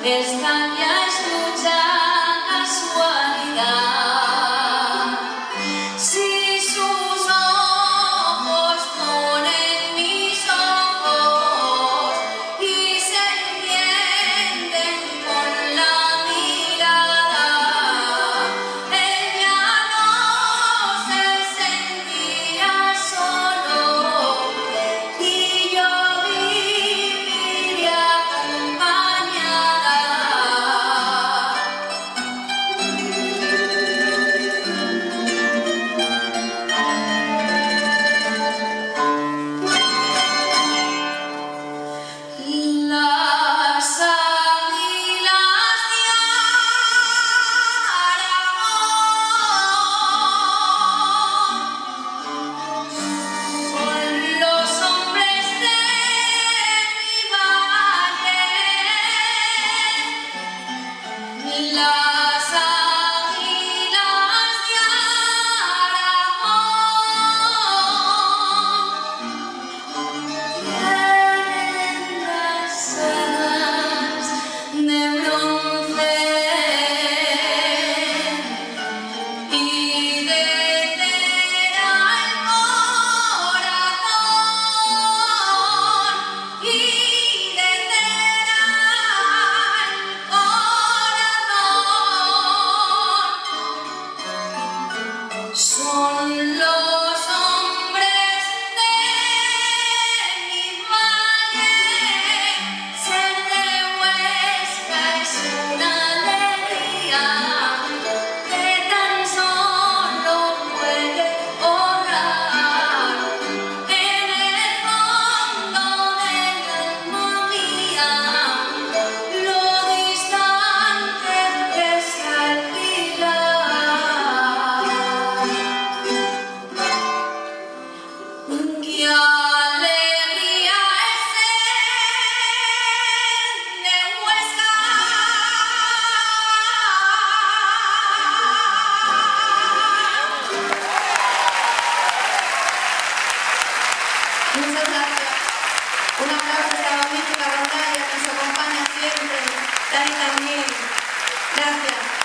esta ya es mucha casualidad. Si sus ojos ponen mis ojos y se entienden con la mirada, él ya no se sentirá solo y yo viviré acompañada. Las águilas de Aragón son los hombres de mi valle. Las águilas de Aragón tienen las alas de bronce y de cera el corazón, y de cera el corazón. Son los hombres de mi valle. Ser de Huesca es una alegría que tan solo puede honrar en el fondo del alma mía lo distante que está el pilar. ¡Qué alegría es ser de Huesca! Muchas gracias. Un aplauso a esta magnífica pantalla que nos acompaña siempre. Dani también. Gracias.